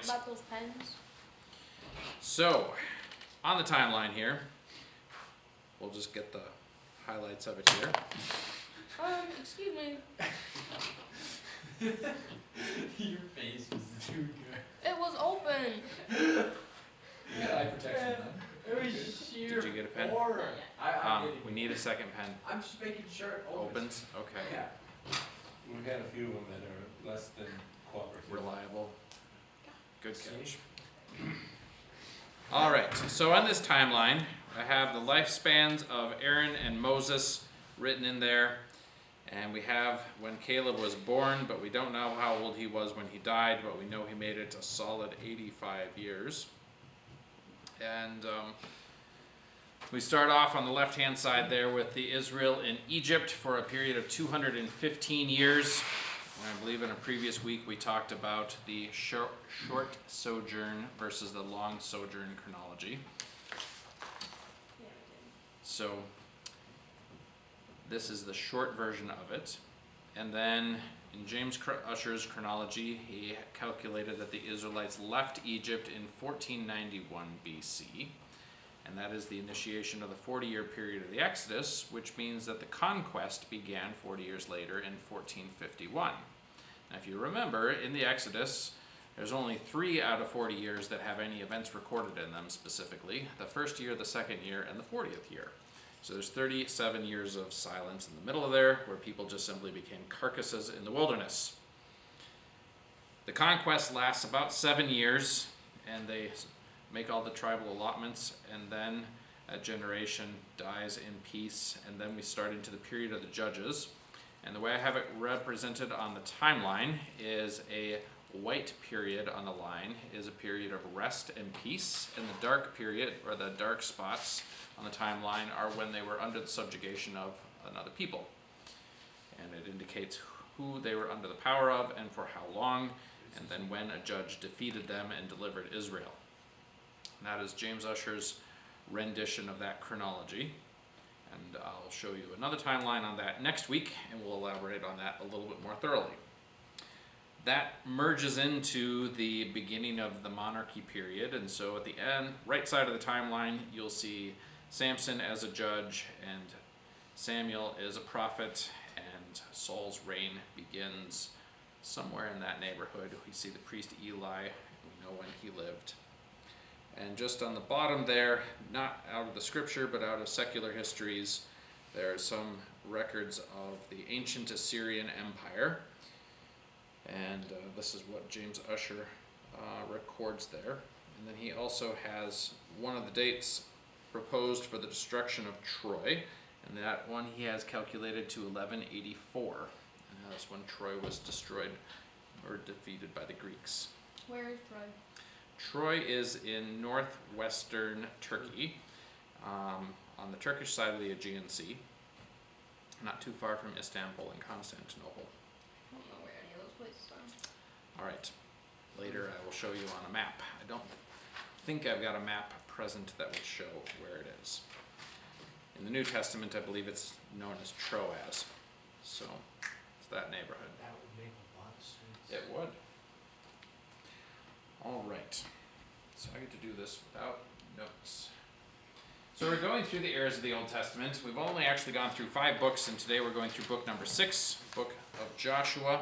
About those pens. So, on the timeline here, we'll just get the highlights of it here. Excuse me. Your face was too good. It was open. You got eye protection, man. It was sheer Did you get a pen? horror. We need a second pen. I'm just making sure it opens. Okay. Yeah. We've had a few of them that are less than cooperative. Reliable. Good catch. All right, so on this timeline, I have the lifespans of Aaron and Moses written in there. And we have when Caleb was born, but we don't know how old he was when he died, but we know he made it a solid 85 years. And we start off on the left-hand side there with the Israel in Egypt for a period of 215 years. And I believe in a previous week we talked about the short sojourn versus the long sojourn chronology. So this is the short version of it. And then in James Ussher's chronology, he calculated that the Israelites left Egypt in 1491 BC. And that is the initiation of the 40-year period of the Exodus, which means that the conquest began 40 years later in 1451. Now, if you remember, in the Exodus, there's only 3 out of 40 years that have any events recorded in them specifically. The first year, the second year, and the 40th year. So there's 37 years of silence in the middle of there, where people just simply became carcasses in the wilderness. The conquest lasts about 7 years, and they make all the tribal allotments, and then a generation dies in peace, and then we start into the period of the judges. And the way I have it represented on the timeline is a white period on the line is a period of rest and peace, and the dark period, or the dark spots on the timeline, are when they were under the subjugation of another people. And it indicates who they were under the power of and for how long, and then when a judge defeated them and delivered Israel. And that is James Ussher's rendition of that chronology. And I'll show you another timeline on that next week, and we'll elaborate on that a little bit more thoroughly. That merges into the beginning of the monarchy period, and so at the end, right side of the timeline, you'll see Samson as a judge, and Samuel is a prophet, and Saul's reign begins somewhere in that neighborhood. We see the priest Eli, and we know when he lived. And just on the bottom there, not out of the scripture, but out of secular histories, there are some records of the ancient Assyrian Empire. And this is what James Ussher records there. And then he also has one of the dates proposed for the destruction of Troy, and that one he has calculated to 1184. And that's when Troy was destroyed or defeated by the Greeks. Where is Troy? Troy is in northwestern Turkey, on the Turkish side of the Aegean Sea, not too far from Istanbul and Constantinople. I don't know where any of those places are. All right, later I will show you on a map. I don't think I've got a map present that would show where it is. In the New Testament, I believe it's known as Troas, so it's that neighborhood. That would make a lot of sense. It would. All right, so I get to do this without notes. So we're going through the eras of the Old Testament. We've only actually gone through 5 books, and today we're going through book number 6, book of Joshua.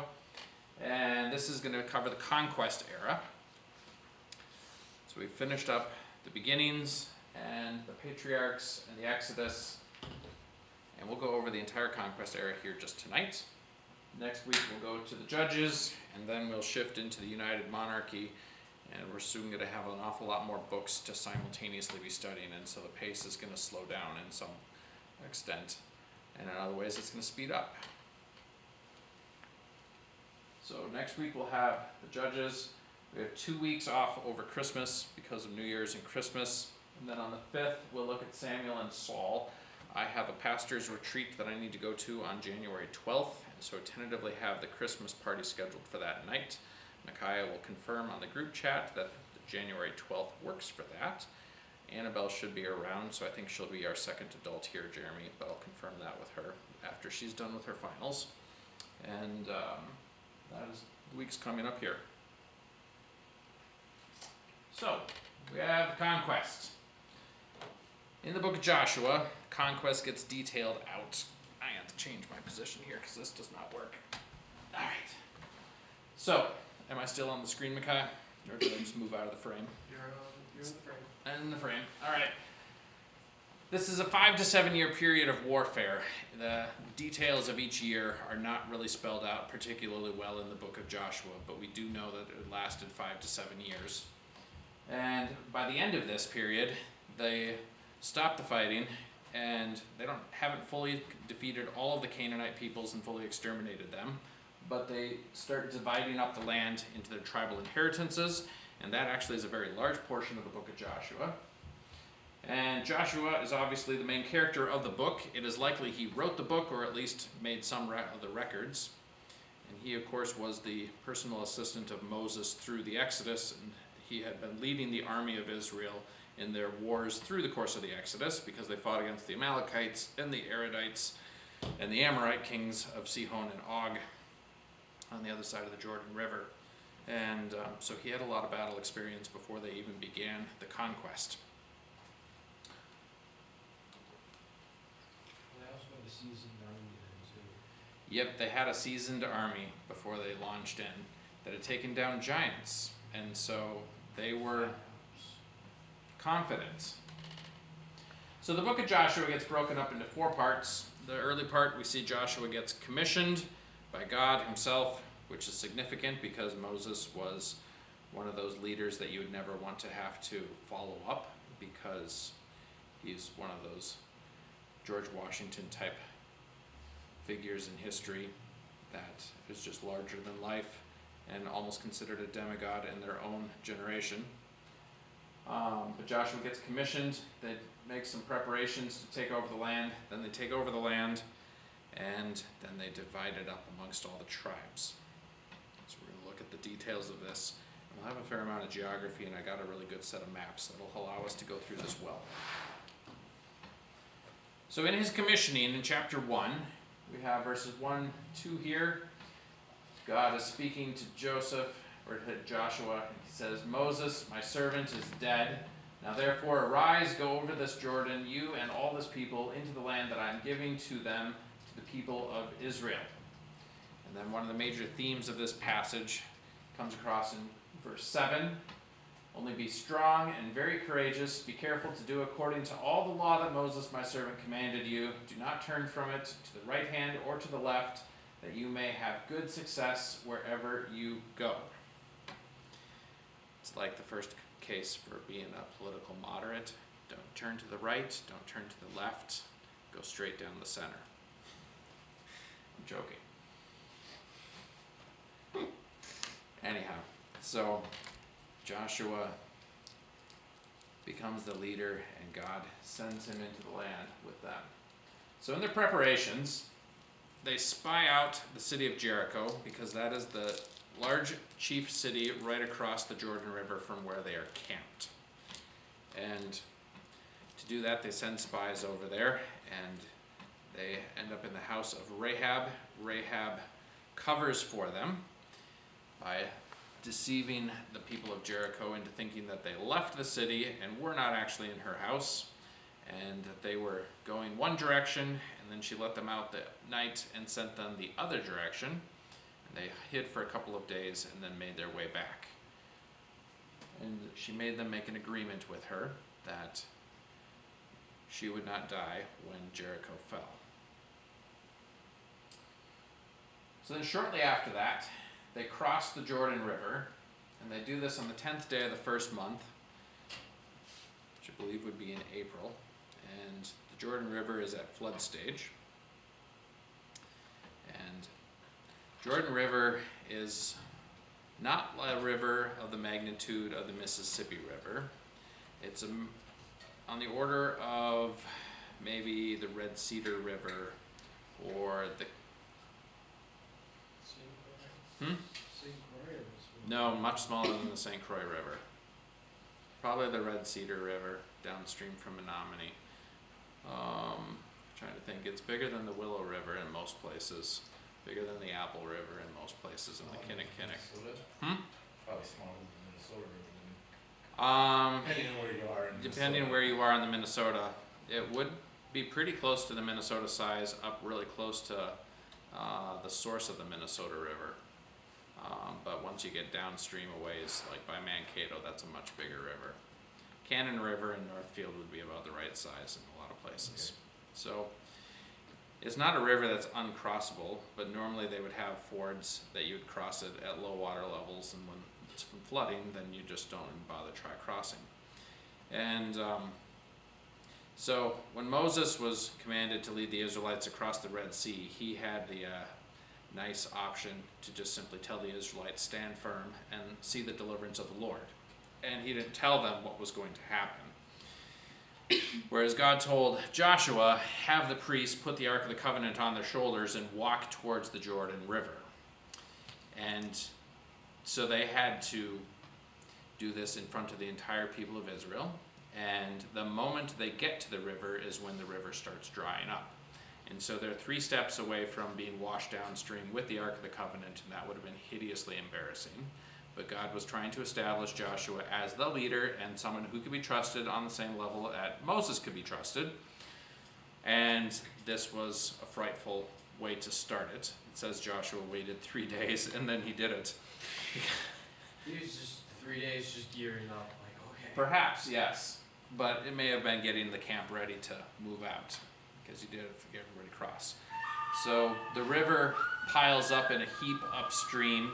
And this is going to cover the Conquest era. So we finished up the beginnings and the patriarchs and the Exodus. And we'll go over the entire Conquest era here just tonight. Next week we'll go to the Judges, and then we'll shift into the United Monarchy. And we're soon going to have an awful lot more books to simultaneously be studying, and so the pace is going to slow down in some extent. And in other ways, it's going to speed up. So next week we'll have the Judges. We have 2 weeks off over Christmas because of New Year's and Christmas. And then on the 5th, we'll look at Samuel and Saul. I have a pastor's retreat that I need to go to on January 12th, and so tentatively have the Christmas party scheduled for that night. Micaiah will confirm on the group chat that January 12th works for that. Annabelle should be around, so I think she'll be our second adult here, Jeremy, but I'll confirm that with her after she's done with her finals. And that is the weeks coming up here. So, we have Conquest. In the book of Joshua, Conquest gets detailed out. I have to change my position here because this does not work. Alright. So, am I still on the screen, Makai? Or did I just move out of the frame? You're in the frame. And in the frame. Alright. This is a 5 to 7 year period of warfare. The details of each year are not really spelled out particularly well in the book of Joshua, but we do know that it lasted 5 to 7 years. And by the end of this period, they stop the fighting, and they haven't fully defeated all of the Canaanite peoples and fully exterminated them, but they start dividing up the land into their tribal inheritances, and that actually is a very large portion of the book of Joshua. And Joshua is obviously the main character of the book. It is likely he wrote the book, or at least made some of the records. And he, of course, was the personal assistant of Moses through the Exodus, and he had been leading the army of Israel in their wars through the course of the Exodus, because they fought against the Amalekites and the Aradites and the Amorite kings of Sihon and Og on the other side of the Jordan River. And so he had a lot of battle experience before they even began the conquest. They also had a seasoned army then too. Yep, they had a seasoned army before they launched in that had taken down giants, and so they were confident. So the book of Joshua gets broken up into 4 parts. The early part, we see Joshua gets commissioned by God himself, which is significant because Moses was one of those leaders that you would never want to have to follow up, because he's one of those George Washington type figures in history that is just larger than life and almost considered a demigod in their own generation. But Joshua gets commissioned. They make some preparations to take over the land. Then they take over the land, and then they divide it up amongst all the tribes. So we're going to look at the details of this. We'll have a fair amount of geography, and I got a really good set of maps that will allow us to go through this well. So in his commissioning, in chapter 1, we have verses 1, 2 here. God is speaking to Joseph, or to Joshua, and he says, "Moses, my servant, is dead. Now therefore arise, go over this Jordan, you and all this people, into the land that I am giving to them, to the people of Israel." And then one of the major themes of this passage comes across in verse 7. "Only be strong and very courageous. Be careful to do according to all the law that Moses my servant commanded you. Do not turn from it to the right hand or to the left, that you may have good success wherever you go." It's like the first case for being a political moderate. Don't turn to the right, don't turn to the left, go straight down the center. I'm joking. Anyhow, so Joshua becomes the leader, and God sends him into the land with them. So in their preparations, they spy out the city of Jericho, because that is the large chief city right across the Jordan River from where they are camped. And to do that, they send spies over there, and they end up in the house of Rahab. Rahab covers for them by deceiving the people of Jericho into thinking that they left the city and were not actually in her house, and that they were going one direction, and then she let them out that night and sent them the other direction. And they hid for a couple of days and then made their way back. And she made them make an agreement with her that she would not die when Jericho fell. So then shortly after that, they cross the Jordan River, and they do this on the 10th day of the first month, which I believe would be in April. And the Jordan River is at flood stage. And Jordan River is not a river of the magnitude of the Mississippi River. It's on the order of maybe the Red Cedar River, or the St. Croix is no, much smaller than the St. Croix River. Probably the Red Cedar River downstream from Menominee. Trying to think, it's bigger than the Willow River in most places. Bigger than the Apple River in most places in the Kinnickinnic. Minnesota? Hmm? Probably smaller than Minnesota River then. Depending on where you are in Depending Minnesota. where you are in the Minnesota, it would be pretty close to the Minnesota size, up really close to the source of the Minnesota River. But once you get downstream a ways, like by Mankato, that's a much bigger river. Cannon River in Northfield would be about the right size in a lot of places. So it's not a river that's uncrossable, but normally they would have fords that you would cross it at low water levels, and when it's from flooding, then you just don't even bother try crossing. And so when Moses was commanded to lead the Israelites across the Red Sea, he had the nice option to just simply tell the Israelites, stand firm and see the deliverance of the Lord. And he didn't tell them what was going to happen. Whereas God told Joshua, have the priests put the Ark of the Covenant on their shoulders and walk towards the Jordan River. And so they had to do this in front of the entire people of Israel. And the moment they get to the river is when the river starts drying up. And so they're 3 steps away from being washed downstream with the Ark of the Covenant, and that would have been hideously embarrassing. But God was trying to establish Joshua as the leader and someone who could be trusted on the same level that Moses could be trusted. And this was a frightful way to start it. It says Joshua waited 3 days and then he did it. He was just 3 days just gearing up, like, okay. Perhaps, yes. But it may have been getting the camp ready to move out, because he did it for everybody to cross. So the river piles up in a heap upstream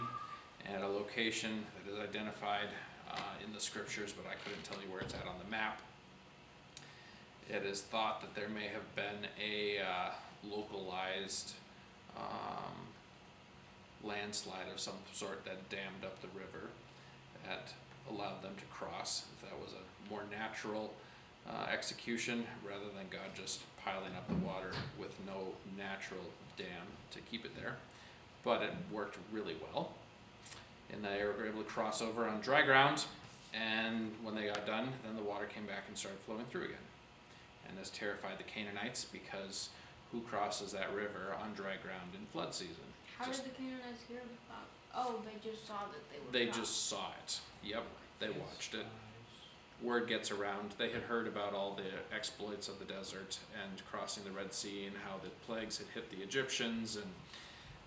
at a location that is identified in the scriptures, but I couldn't tell you where it's at on the map. It is thought that there may have been a localized landslide of some sort that dammed up the river, that allowed them to cross. If that was a more natural execution rather than God just piling up the water with no natural dam to keep it there. But it worked really well. And they were able to cross over on dry ground, and when they got done, then the water came back and started flowing through again. And this terrified the Canaanites, because who crosses that river on dry ground in flood season? How did the Canaanites hear about? Oh, they just saw that they were. They crossed. just saw it. Yep, they Yes, watched it. guys. Word gets around. They had heard about all the exploits of the desert and crossing the Red Sea and how the plagues had hit the Egyptians, and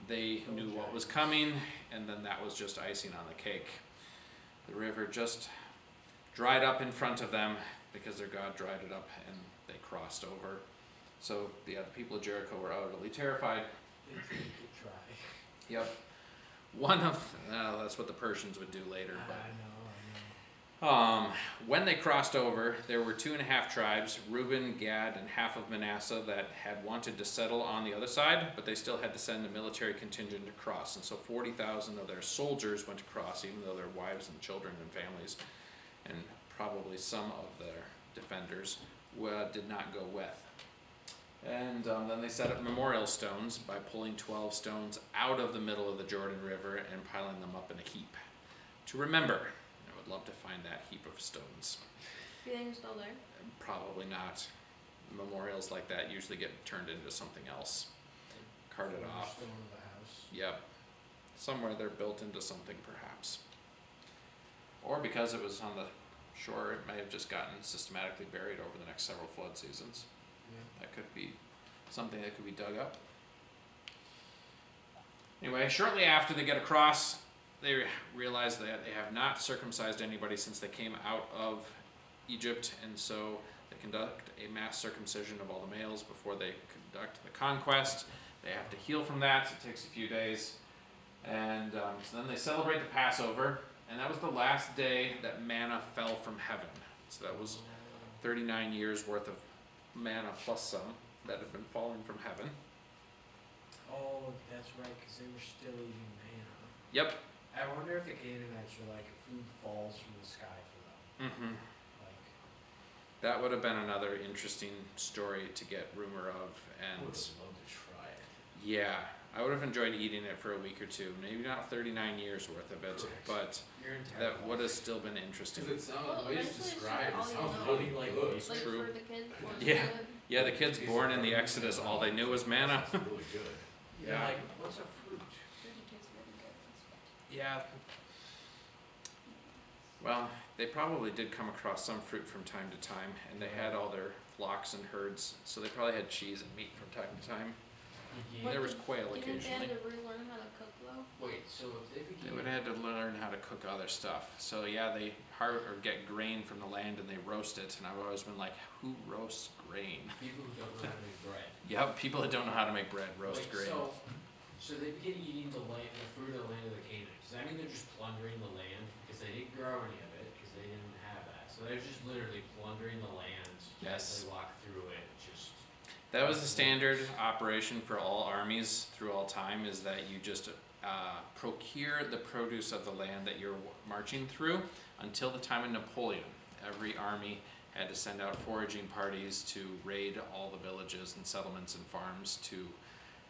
they knew what was coming, and then that was just icing on the cake. The river just dried up in front of them because their God dried it up, and they crossed over. So the people of Jericho were utterly terrified. They think it try. Yep. That's what the Persians would do later, but I know. when they crossed over, there were 2.5 tribes, Reuben, Gad, and half of Manasseh, that had wanted to settle on the other side, but they still had to send a military contingent to cross. And so 40,000 of their soldiers went to cross, even though their wives and children and families, and probably some of their defenders, did not go with. And then they set up memorial stones by pulling 12 stones out of the middle of the Jordan River and piling them up in a heap to remember. I would love to find that heap of stones. Do you think it's still there? Probably not. Memorials like that usually get turned into something else. Carted off. Stone of the house. Yep. Somewhere they're built into something, perhaps. Or because it was on the shore, it may have just gotten systematically buried over the next several flood seasons. Yeah. That could be something that could be dug up. Anyway, shortly after they get across, they realize that they have not circumcised anybody since they came out of Egypt, and so they conduct a mass circumcision of all the males before they conduct the conquest. They have to heal from that. It takes a few days. And so then they celebrate the Passover, and that was the last day that manna fell from heaven. So that was 39 years worth of manna plus some that had been falling from heaven. Oh, that's right, because they were still eating manna. Yep. I wonder if the Canaanites were like, food falls from the sky for them. Mm-hmm. Like, That would have been another interesting story to get rumor of, I would and have loved to try it. yeah, I would have enjoyed eating it for a week or two. Maybe not 39 years worth of it, Correct. but Your entire that would have still been interesting. Because it sounds, Well, the way it's eventually it's described, all it you sounds know. really like good. It's Like true. for the kids. was Yeah. good. Yeah, the kids born in the Exodus, all they knew was manna. It's really good. You're Yeah. like, what's a fruit? Turkey tastes really good. Yeah. Well, they probably did come across some fruit from time to time, and they had all their flocks and herds, so they probably had cheese and meat from time to time. Yeah. There was quail Didn't they occasionally. have to relearn how to cook though? Wait, so if they They became would have had to learn how to cook other stuff. So yeah, they get grain from the land and they roast it. And I've always been like, who roasts grain? people who don't know how to make bread. Yep, people that don't know how to make bread roast Wait, grain. So they begin eating the fruit of the land of the Canaan. Does that mean they're just plundering the land because they didn't grow any of it because they didn't have that? So they're just literally plundering the land Yes. as they walk through it. Just That was the standard operation for all armies through all time, is that you just procure the produce of the land that you're marching through until the time of Napoleon. Every army had to send out foraging parties to raid all the villages and settlements and farms to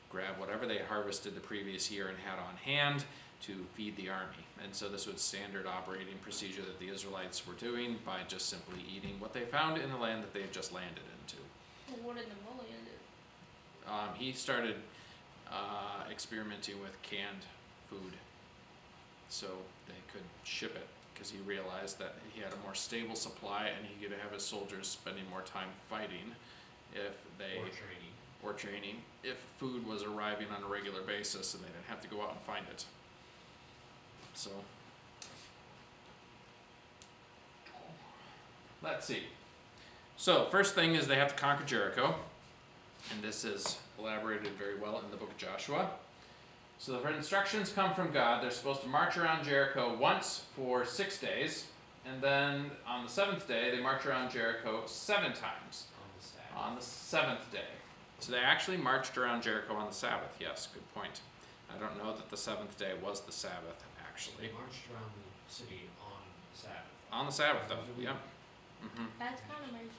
grab whatever they harvested the previous year and had on hand to feed the army. And so this was standard operating procedure that the Israelites were doing by just simply eating what they found in the land that they had just landed into. Well, what did Napoleon do? He started experimenting with canned food so they could ship it, because he realized that he had a more stable supply and he could have his soldiers spending more time fighting if they or training. or training if food was arriving on a regular basis and they didn't have to go out and find it. So let's see. So first thing is they have to conquer Jericho, and this is elaborated very well in the book of Joshua. So the instructions come from God. They're supposed to march around Jericho once for 6 days, and then on the 7th day they march around Jericho 7 times on the 7th day. So they actually marched around Jericho on the Sabbath. Yes, good point. I don't know that the 7th day was the Sabbath actually. They marched around the city on the Sabbath. On the Sabbath though, yeah. That's kind of major.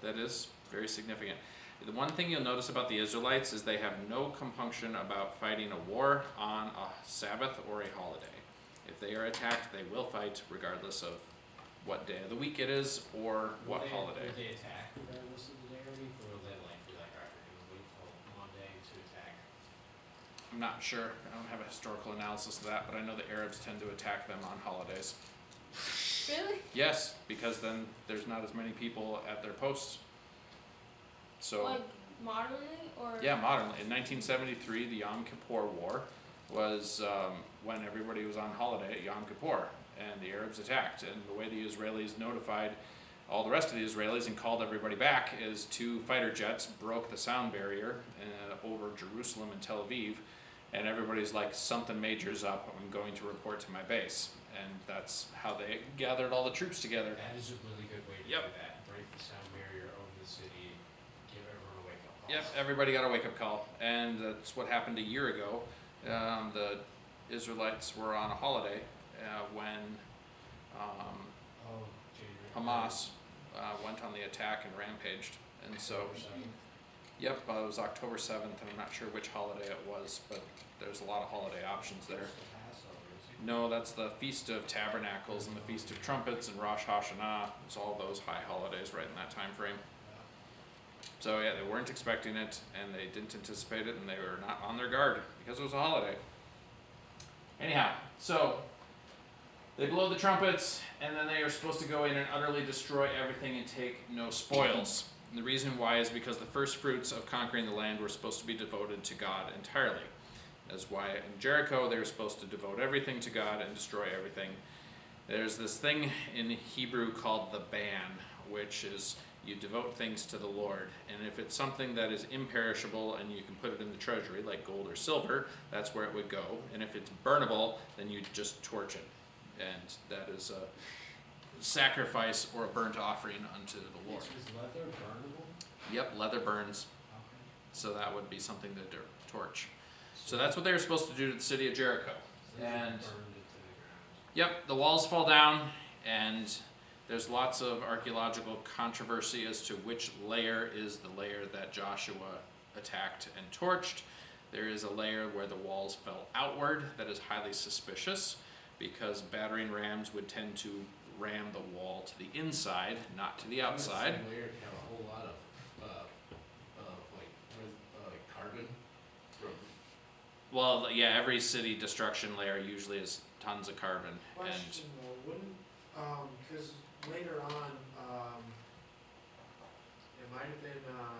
That is very significant. The one thing you'll notice about the Israelites is they have no compunction about fighting a war on a Sabbath or a holiday. If they are attacked, they will fight regardless of what day of the week it is or what holiday. Will they attack regardless of the day or week, or will they be like, alright, we're gonna wait till Monday to attack? I'm not sure. I don't have a historical analysis of that, but I know the Arabs tend to attack them on holidays. Really? Yes, because then there's not as many people at their posts. So Like modernly or? yeah, modernly. In 1973, the Yom Kippur War was when everybody was on holiday at Yom Kippur, and the Arabs attacked. And the way the Israelis notified all the rest of the Israelis and called everybody back is 2 fighter jets broke the sound barrier over Jerusalem and Tel Aviv, and everybody's like, something major's up, I'm going to report to my base. And that's how they gathered all the troops together. That is a really good way to Yep. do that. Break the sound barrier over the city, give everyone a wake up call. Yep, everybody got a wake-up call, and that's what happened a year ago. The Israelites were on a holiday when Oh, January. Hamas went on the attack and rampaged, and so yep, it was October 7th, and I'm not sure which holiday it was, but there's a lot of holiday options there. No, that's the Feast of Tabernacles and the Feast of Trumpets and Rosh Hashanah. It's all those high holidays right in that time frame. So yeah, they weren't expecting it, and they didn't anticipate it, and they were not on their guard because it was a holiday. Anyhow, so they blow the trumpets, and then they are supposed to go in and utterly destroy everything and take no spoils. And the reason why is because the first fruits of conquering the land were supposed to be devoted to God entirely. That's why in Jericho they were supposed to devote everything to God and destroy everything. There's this thing in Hebrew called the ban, which is you devote things to the Lord. And if it's something that is imperishable and you can put it in the treasury, like gold or silver, that's where it would go. And if it's burnable, then you just torch it. And that is a sacrifice or a burnt offering unto the Lord. Is leather burnable? Yep, leather burns. Okay. So that would be something to torch. So that's what they were supposed to do to the city of Jericho. So they And burned it to the ground. yep, the walls fall down, and there's lots of archaeological controversy as to which layer is the layer that Joshua attacked and torched. There is a layer where the walls fell outward that is highly suspicious, because battering rams would tend to ram the wall to the inside, not to the outside. Some layer have a whole lot of like carbon from. Well, yeah, every city destruction layer usually has tons of carbon, and Question though, wouldn't Because later on, it might have been, when,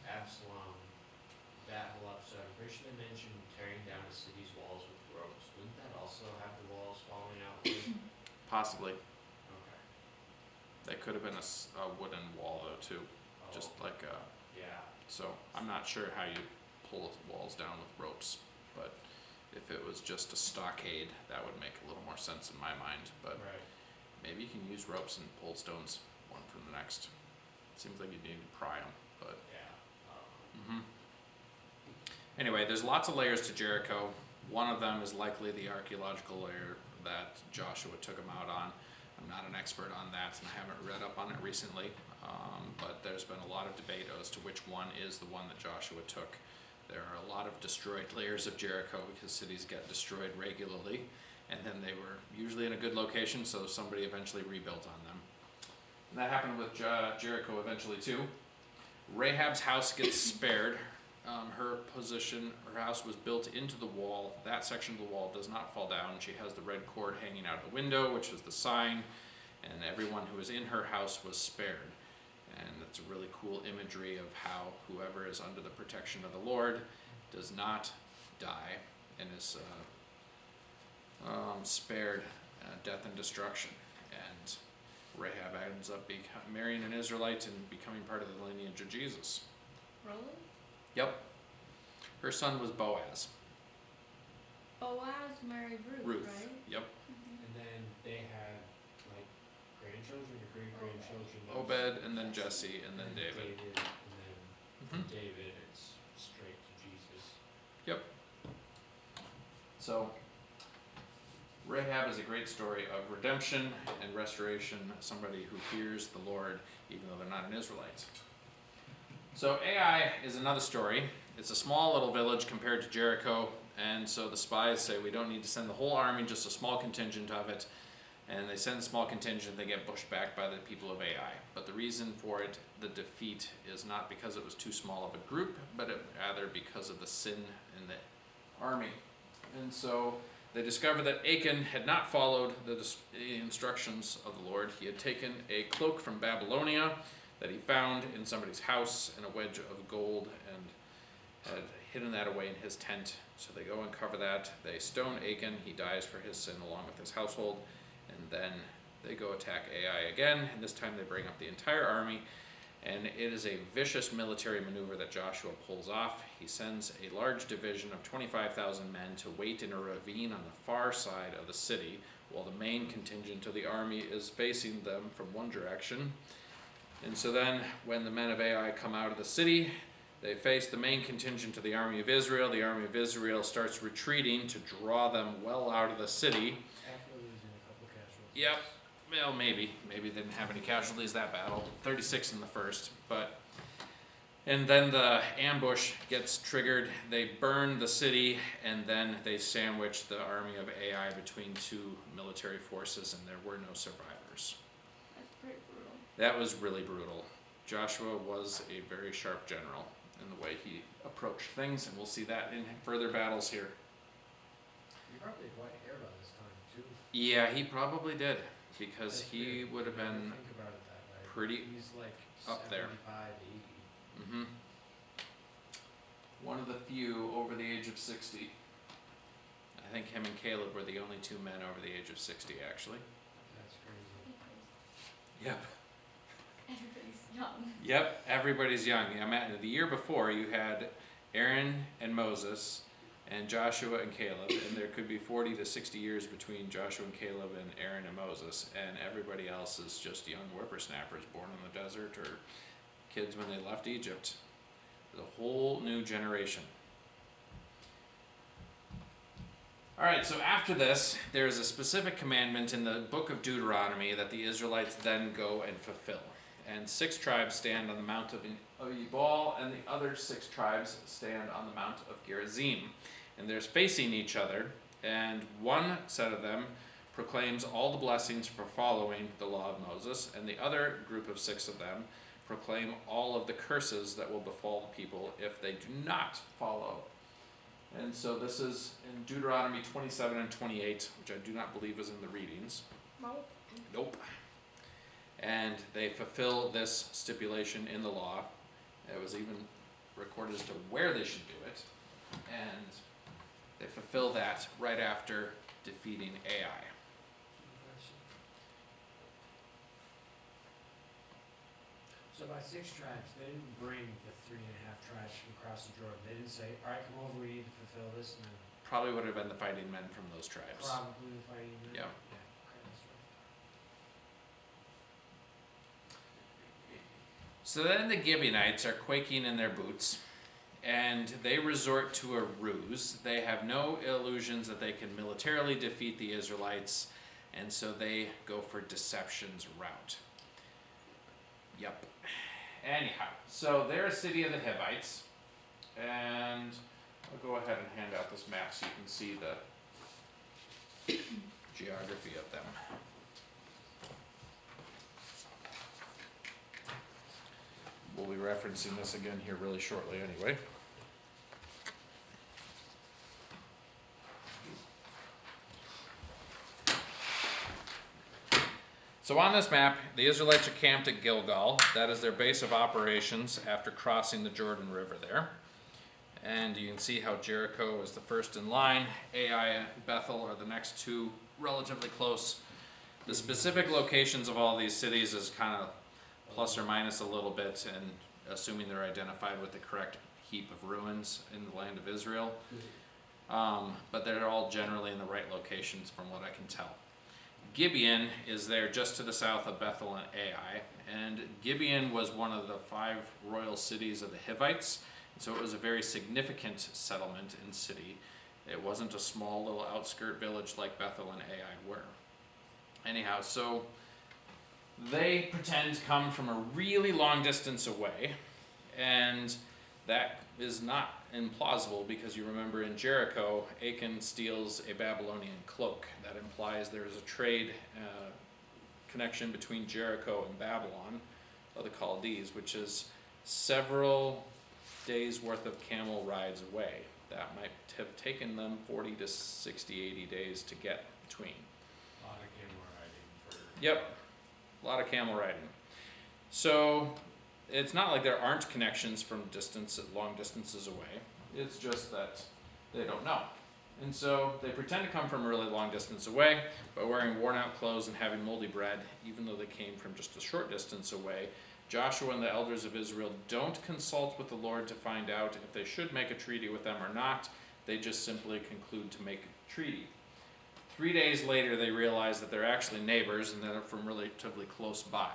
Absalom, that whole episode, I'm pretty sure they mentioned tearing down a city's walls with ropes. Wouldn't that also have the walls falling out with? Possibly. Okay. That could have been a wooden wall though too, just Oh, like yeah. so I'm not sure how you pull walls down with ropes, but if it was just a stockade, that would make a little more sense in my mind, but Right. maybe you can use ropes and pull stones one from the next. Seems like you need to pry them, but Yeah. Anyway, there's lots of layers to Jericho. One of them is likely the archaeological layer that Joshua took him out on. I'm not an expert on that, and I haven't read up on it recently, but there's been a lot of debate as to which one is the one that Joshua took. There are a lot of destroyed layers of Jericho because cities get destroyed regularly, and then they were usually in a good location, so somebody eventually rebuilt on them. And that happened with Jericho eventually too. Rahab's house gets spared. Her house was built into the wall. That section of the wall does not fall down. She has the red cord hanging out the window, which is the sign, and everyone who was in her house was spared. And it's a really cool imagery of how whoever is under the protection of the Lord does not die and is spared death and destruction. And Rahab ends up marrying an Israelite and becoming part of the lineage of Jesus. Really? Yep. Her son was Boaz. Boaz married Ruth, Ruth. right? Yep. And then they had, like, grandchildren or great-grandchildren. Obed, and then Jesse, and then David. And then from Mhm. David, it's straight to Jesus. Yep. So, Rahab is a great story of redemption and restoration, somebody who fears the Lord even though they're not an Israelite. So Ai is another story. It's a small little village compared to Jericho, and so the spies say we don't need to send the whole army, just a small contingent of it. And they send a small contingent, they get pushed back by the people of Ai. But the reason for it, the defeat, is not because it was too small of a group, but rather because of the sin in the army. And so they discovered that Achan had not followed the instructions of the Lord. He had taken a cloak from Babylonia that he found in somebody's house and a wedge of gold and had hidden that away in his tent. So they go and cover that. They stone Achan. He dies for his sin along with his household. And then they go attack Ai again, and this time they bring up the entire army. And it is a vicious military maneuver that Joshua pulls off. He sends a large division of 25,000 men to wait in a ravine on the far side of the city, while the main contingent of the army is facing them from one direction. And so then, when the men of Ai come out of the city, they face the main contingent of the army of Israel. The army of Israel starts retreating to draw them well out of the city. After losing a couple casualties. Yep. Well, maybe they didn't have any casualties that battle. 36 in the first, and then the ambush gets triggered. They burn the city, and then they sandwich the army of Ai between two military forces, and there were no survivors. That's pretty brutal. That was really brutal. Joshua was a very sharp general in the way he approached things, and we'll see that in further battles here. You probably had white hair by this time, too. Yeah, he probably did, because That's he weird. would have You never been think about it that way. pretty He's like up there. 75, 80. One of the few over the age of 60. I think him and Caleb were the only two men over the age of 60, actually. That's crazy. Yep. Everybody's young. Yep, everybody's young. The year before, you had Aaron and Moses and Joshua and Caleb, and there could be 40 to 60 years between Joshua and Caleb and Aaron and Moses, and everybody else is just young whippersnappers born in the desert or kids when they left Egypt. There's a whole new generation. Alright, so after this, there's a specific commandment in the book of Deuteronomy that the Israelites then go and fulfill. And 6 tribes stand on the mount of Ebal, and the other 6 tribes stand on the mount of Gerizim. And they're facing each other, and one set of them proclaims all the blessings for following the law of Moses, and the other group of 6 of them proclaim all of the curses that will befall the people if they do not follow And so this is in Deuteronomy 27 and 28, which I do not believe is in the readings. Nope. Nope. And they fulfill this stipulation in the law. It was even recorded as to where they should do it. And they fulfill that right after defeating Ai. So by 6 tribes, they didn't bring the 3.5 tribes from across the Jordan. They didn't say, all right, come over, we need to fulfill this, and then Probably would have been the fighting men from those tribes. probably the fighting men. Yeah. Okay, that's right. So then the Gibeonites are quaking in their boots, and they resort to a ruse. They have no illusions that they can militarily defeat the Israelites, and so they go for deception's route. Yep. Anyhow, so they're a city of the Hivites, and I'll go ahead and hand out this map so you can see the geography of them. We'll be referencing this again here really shortly anyway. So on this map, the Israelites are camped at Gilgal. That is their base of operations after crossing the Jordan River there. And you can see how Jericho is the first in line. Ai and Bethel are the next two relatively close. The specific locations of all these cities is kind of plus or minus a little bit, and assuming they're identified with the correct heap of ruins in the land of Israel. But they're all generally in the right locations from what I can tell. Gibeon is there just to the south of Bethel and Ai, and Gibeon was one of the 5 royal cities of the Hivites, so it was a very significant settlement and city. It wasn't a small little outskirt village like Bethel and Ai were. Anyhow, so they pretend to come from a really long distance away, and that is not implausible because you remember in Jericho, Achan steals a Babylonian cloak. That implies there is a trade connection between Jericho and Babylon, or the Chaldees, which is several days worth of camel rides away. That might have taken them 40 to 60, 80 days to get between. A lot of camel riding for... Yep, a lot of camel riding. So it's not like there aren't connections from long distances away. It's just that they don't know. And so they pretend to come from a really long distance away by wearing worn out clothes and having moldy bread, even though they came from just a short distance away. Joshua and the elders of Israel don't consult with the Lord to find out if they should make a treaty with them or not. They just simply conclude to make a treaty. 3 days later, they realize that they're actually neighbors and that they're from relatively close by.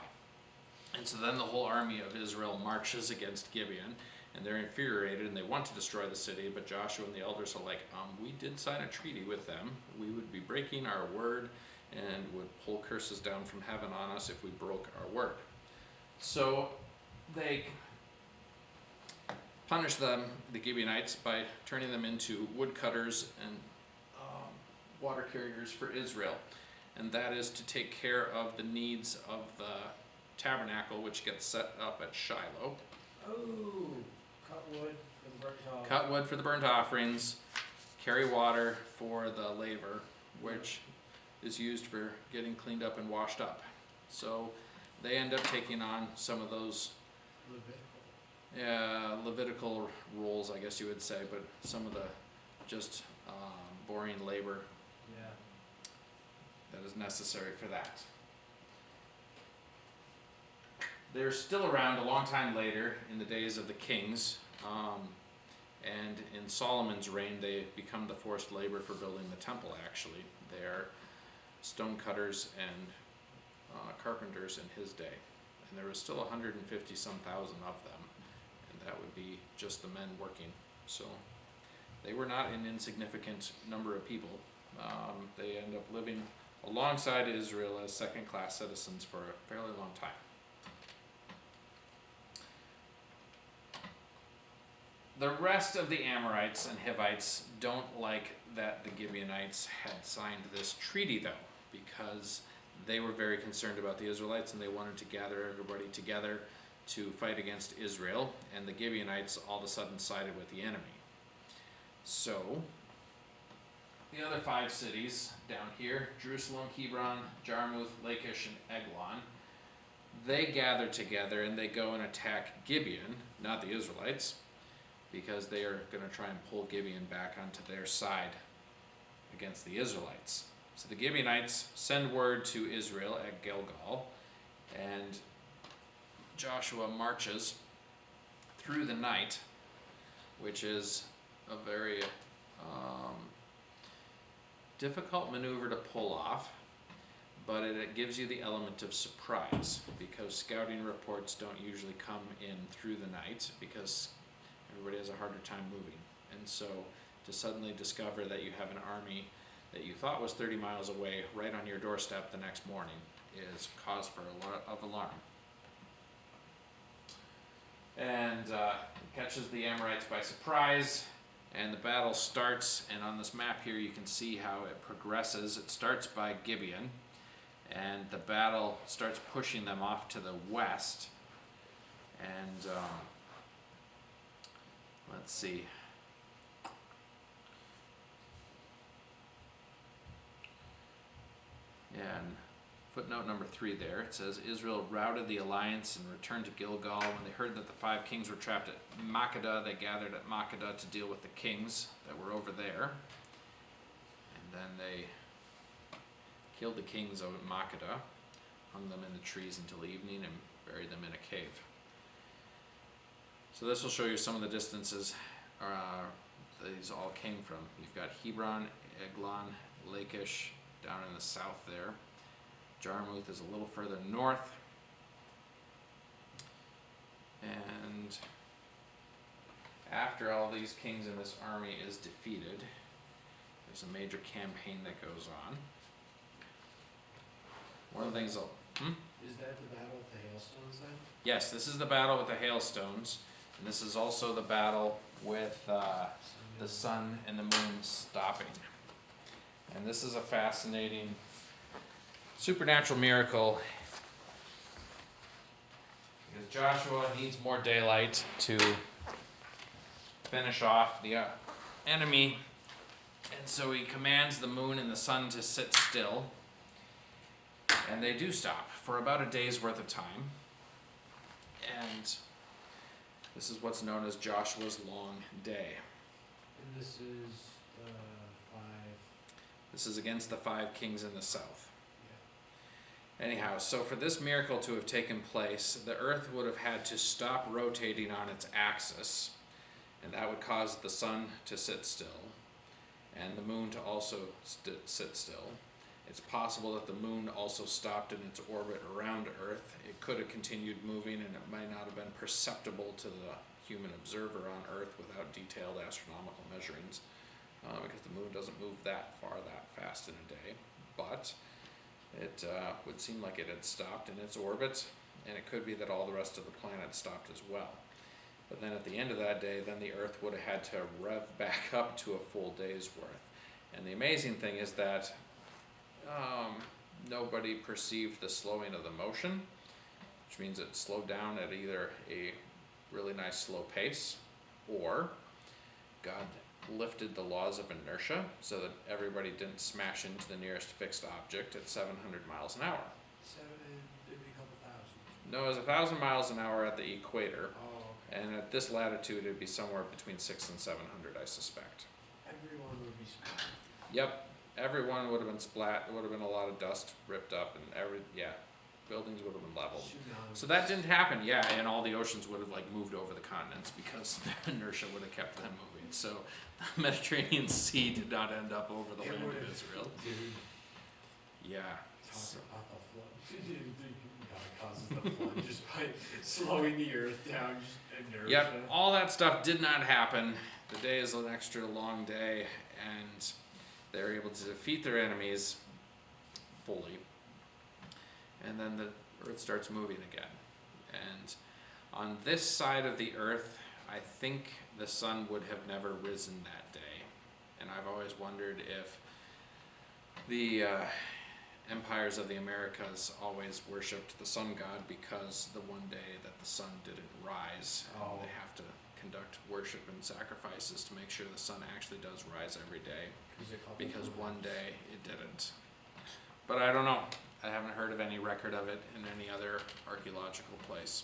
And so then the whole army of Israel marches against Gibeon, and they're infuriated and they want to destroy the city, but Joshua and the elders are like, we did sign a treaty with them. We would be breaking our word and would pull curses down from heaven on us if we broke our word. So they punish them, the Gibeonites, by turning them into woodcutters and water carriers for Israel. And that is to take care of the needs of the tabernacle, which gets set up at Shiloh. Oh, cut wood for the burnt offering. Cut wood for the burnt offerings, carry water for the laver, which is used for getting cleaned up and washed up. So they end up taking on some of those Levitical rules, I guess you would say, but some of the just boring labor that is necessary for that. They're still around a long time later in the days of the kings, and in Solomon's reign they become the forced labor for building the temple actually. They're stonecutters and carpenters in his day. And there was still 150-some thousand of them, and that would be just the men working. So they were not an insignificant number of people. They end up living alongside Israel as second-class citizens for a fairly long time. The rest of the Amorites and Hivites don't like that the Gibeonites had signed this treaty, though, because they were very concerned about the Israelites and they wanted to gather everybody together to fight against Israel, and the Gibeonites all of a sudden sided with the enemy. So, the other 5 cities down here, Jerusalem, Hebron, Jarmuth, Lachish, and Eglon, they gather together and they go and attack Gibeon, not the Israelites, because they are going to try and pull Gibeon back onto their side against the Israelites. So the Gibeonites send word to Israel at Gilgal, and Joshua marches through the night, which is a very difficult maneuver to pull off, but it gives you the element of surprise, because scouting reports don't usually come in through the night because everybody has a harder time moving. And so to suddenly discover that you have an army that you thought was 30 miles away right on your doorstep the next morning is cause for a lot of alarm. And catches the Amorites by surprise, and the battle starts. And on this map here you can see how it progresses. It starts by Gibeon, and the battle starts pushing them off to the west. And let's see. Yeah, and footnote number 3 there, it says, Israel routed the alliance and returned to Gilgal. When they heard that the 5 kings were trapped at Makkedah, they gathered at Makkedah to deal with the kings that were over there. And then they killed the kings over at Makkedah, hung them in the trees until evening, and buried them in a cave. So this will show you some of the distances these all came from. You've got Hebron, Eglon, Lachish down in the south there. Jarmuth is a little further north. And after all these kings in this army is defeated, there's a major campaign that goes on. One of the things Is that the battle with the hailstones then? Yes, this is the battle with the hailstones, and this is also the battle with the sun and the moon stopping. And this is a fascinating supernatural miracle, because Joshua needs more daylight to finish off the enemy, and so he commands the moon and the sun to sit still, and they do stop for about a day's worth of time. And this is what's known as Joshua's long day. And this is 5. This is against the 5 kings in the south. Yeah. Anyhow, so for this miracle to have taken place, the earth would have had to stop rotating on its axis, and that would cause the sun to sit still, and the moon to also sit still. It's possible that the moon also stopped in its orbit around Earth. It could have continued moving, and it might not have been perceptible to the human observer on Earth without detailed astronomical measurements, because the moon doesn't move that far that fast in a day. But it would seem like it had stopped in its orbit, and it could be that all the rest of the planet stopped as well. But then at the end of that day, then the Earth would have had to rev back up to a full day's worth. And the amazing thing is that nobody perceived the slowing of the motion, which means it slowed down at either a really nice slow pace, or God lifted the laws of inertia so that everybody didn't smash into the nearest fixed object at 700 miles an hour. It'd be a couple thousand. No, it was 1,000 miles an hour at the equator, Oh, okay. and at this latitude it'd be somewhere between 600 and 700, I suspect. Everyone would be smart. Yep, everyone would have been splat, there would have been a lot of dust ripped up, and buildings would have been leveled. Tsunamis. So that didn't happen, and all the oceans would have moved over the continents because the inertia would have kept them moving. So the Mediterranean Sea did not end up over the It land would of have- Israel. Dude, Yeah. talk So, about the flood. God causes the flood just by slowing the earth down, just inertia. yep, all that stuff did not happen. The day is an extra long day, and they're able to defeat their enemies fully. And then the earth starts moving again. And on this side of the earth, I think the sun would have never risen that day. And I've always wondered if the empires of the Americas always worshipped the sun god because the one day that the sun didn't rise, Oh. they have to conduct worship and sacrifices to make sure the sun actually does rise every day, because one day it didn't. But I don't know. I haven't heard of any record of it in any other archaeological place.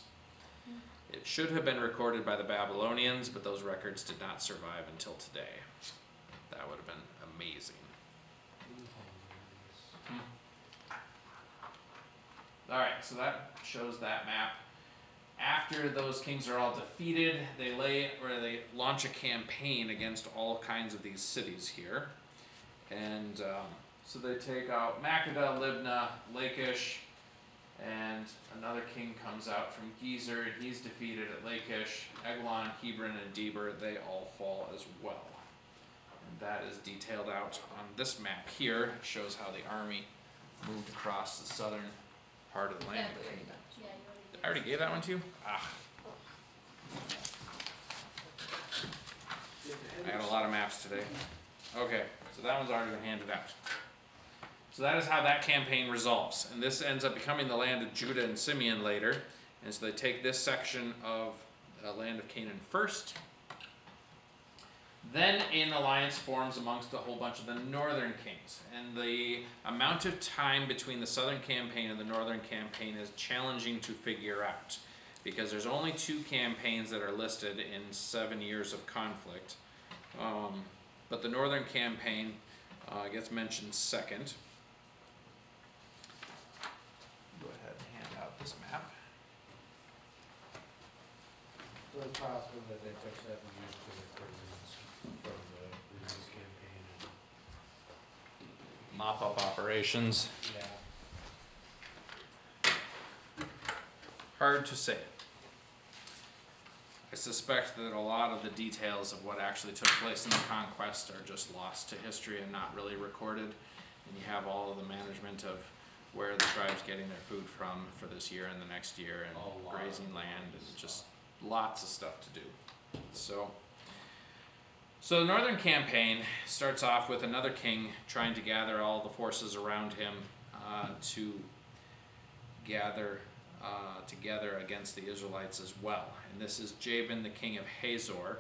It should have been recorded by the Babylonians, but those records did not survive until today. That would have been amazing. Alright, so that shows that map. After those kings are all defeated, they launch a campaign against all kinds of these cities here. And so they take out Makkedah, Libnah, Lachish, and another king comes out from Gezer, and he's defeated at Lachish. Eglon, Hebron, and Debir, they all fall as well. And that is detailed out on this map here. It shows how the army moved across the southern part of the land. Yeah, I already gave that one to you? I got a lot of maps today. Okay, so that one's already been handed out. So that is how that campaign resolves. And this ends up becoming the land of Judah and Simeon later. And so they take this section of the land of Canaan first. Then an alliance forms amongst a whole bunch of the northern kings. And the amount of time between the southern campaign and the northern campaign is challenging to figure out, because there's only 2 campaigns that are listed in 7 years of conflict. But the northern campaign gets mentioned second. Go ahead and hand out this map. So it's possible that they took 7 years to record minutes from the release campaign and, Mop-up operations. yeah. Hard to say. I suspect that a lot of the details of what actually took place in the conquest are just lost to history and not really recorded. And you have all of the management of where the tribe's getting their food from for this year and the next year, and grazing land, and just lots of stuff to do. So the northern campaign starts off with another king trying to gather all the forces around him to gather together against the Israelites as well. And this is Jabin, the king of Hazor.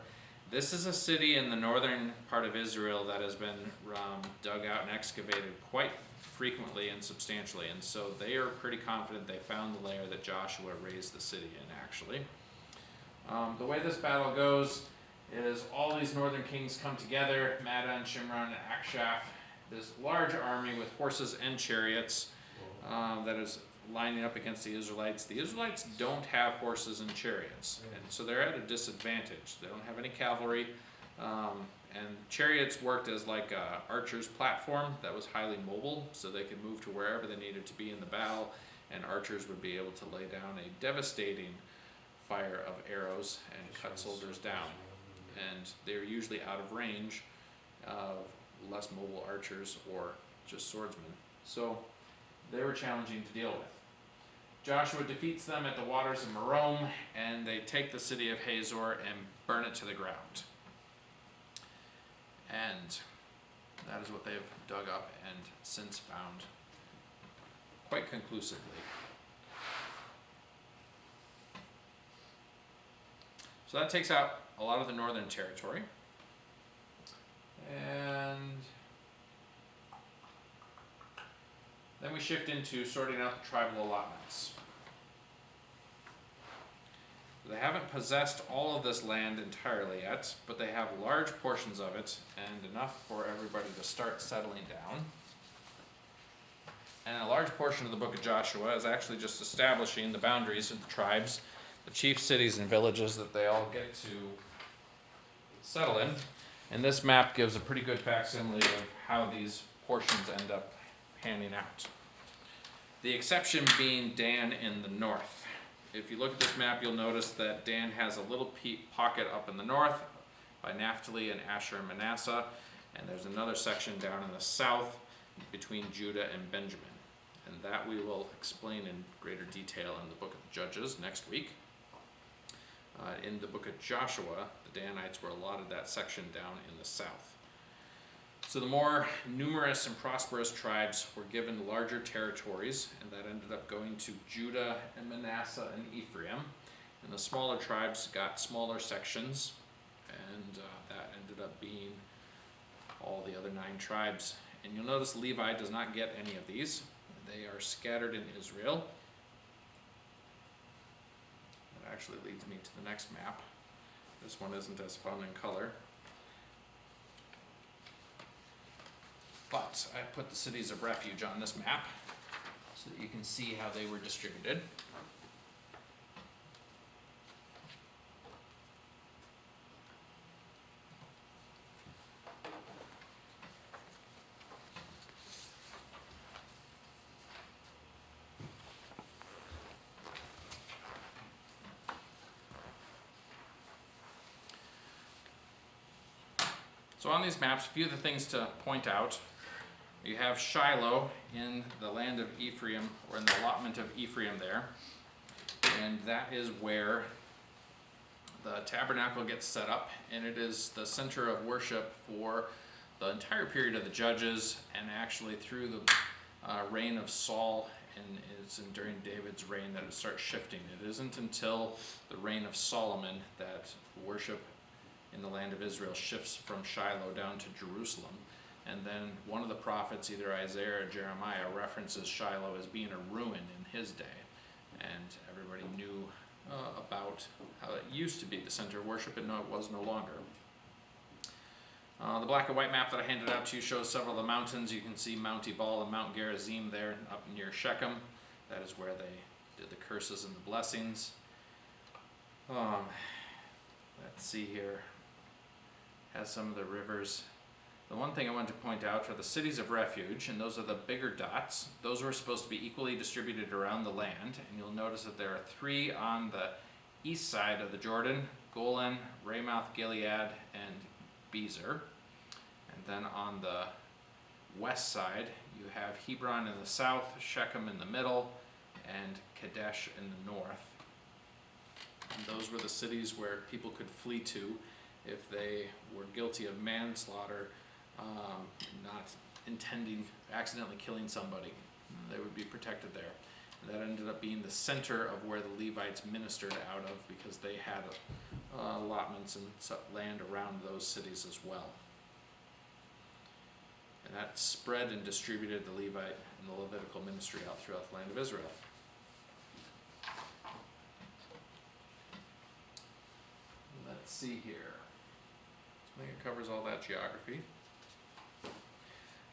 This is a city in the northern part of Israel that has been dug out and excavated quite frequently and substantially. And so they are pretty confident they found the lair that Joshua raised the city in, actually. The way this battle goes is all these northern kings come together, Madon, Shimron, and Akshaph, this large army with horses and chariots that is lining up against the Israelites. The Israelites don't have horses and chariots, and so they're at a disadvantage. They don't have any cavalry, and chariots worked as like a archer's platform that was highly mobile, so they could move to wherever they needed to be in the battle, and archers would be able to lay down a devastating fire of arrows and cut soldiers down. And they're usually out of range of less mobile archers or just swordsmen. So they were challenging to deal with. Joshua defeats them at the waters of Merom, and they take the city of Hazor and burn it to the ground. And that is what they've dug up and since found quite conclusively. So that takes out a lot of the northern territory. And then we shift into sorting out the tribal allotments. They haven't possessed all of this land entirely yet, but they have large portions of it and enough for everybody to start settling down. And a large portion of the book of Joshua is actually just establishing the boundaries of the tribes, the chief cities and villages that they all get to settle in. And this map gives a pretty good facsimile of how these portions end up panning out. The exception being Dan in the north. If you look at this map, you'll notice that Dan has a little pocket up in the north by Naphtali and Asher and Manasseh, and there's another section down in the south between Judah and Benjamin. And that we will explain in greater detail in the book of Judges next week. In the book of Joshua, the Danites were allotted that section down in the south. So the more numerous and prosperous tribes were given larger territories, and that ended up going to Judah and Manasseh and Ephraim. And the smaller tribes got smaller sections, and that ended up being all the other 9 tribes. And you'll notice Levi does not get any of these. They are scattered in Israel. That actually leads me to the next map. This one isn't as fun in color. But I put the cities of refuge on this map so that you can see how they were distributed. So on these maps, a few of the things to point out. You have Shiloh in the land of Ephraim, or in the allotment of Ephraim there. And that is where the tabernacle gets set up, and it is the center of worship for the entire period of the Judges, and actually through the reign of Saul, and it's during David's reign that it starts shifting. It isn't until the reign of Solomon that worship in the land of Israel shifts from Shiloh down to Jerusalem. And then one of the prophets, either Isaiah or Jeremiah, references Shiloh as being a ruin in his day. And everybody knew about how it used to be the center of worship, and no, it was no longer. The black and white map that I handed out to you shows several of the mountains. You can see Mount Ebal and Mount Gerizim there up near Shechem. That is where they did the curses and the blessings. Let's see here. Has some of the rivers. The one thing I wanted to point out are the cities of refuge, and those are the bigger dots. Those were supposed to be equally distributed around the land, and you'll notice that there are 3 on the east side of the Jordan: Golan, Ramoth Gilead, and Bezer. And then on the west side, you have Hebron in the south, Shechem in the middle, and Kadesh in the north. And those were the cities where people could flee to if they were guilty of manslaughter, not intending, accidentally killing somebody. They would be protected there. And that ended up being the center of where the Levites ministered out of, because they had allotments and land around those cities as well. And that spread and distributed the Levite and the Levitical ministry out throughout the land of Israel. Let's see here. I think it covers all that geography.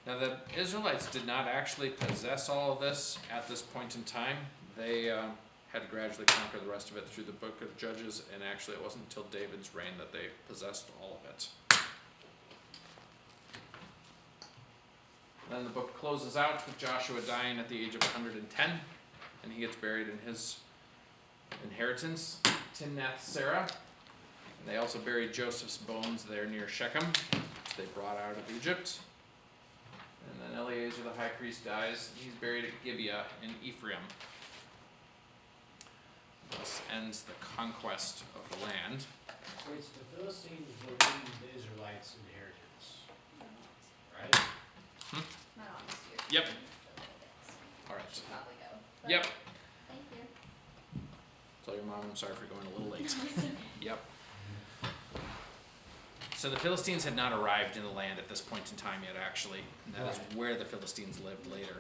Now, the Israelites did not actually possess all of this at this point in time. They had to gradually conquer the rest of it through the book of Judges, and actually it wasn't until David's reign that they possessed all of it. Then the book closes out with Joshua dying at the age of 110, and he gets buried in his inheritance, Timnath-Serah. And they also buried Joseph's bones there near Shechem, which they brought out of Egypt. And then Eleazar the high priest dies, and he's buried at Gibeah in Ephraim. Thus ends the conquest of the land. So it's the Philistines were in the Israelites' inheritance, right? Not on this year. Yep. All right. Should probably go. But Yep. Thank you. Tell your mom I'm sorry for going a little late. Yep. So the Philistines had not arrived in the land at this point in time yet, actually. And that is where the Philistines lived later.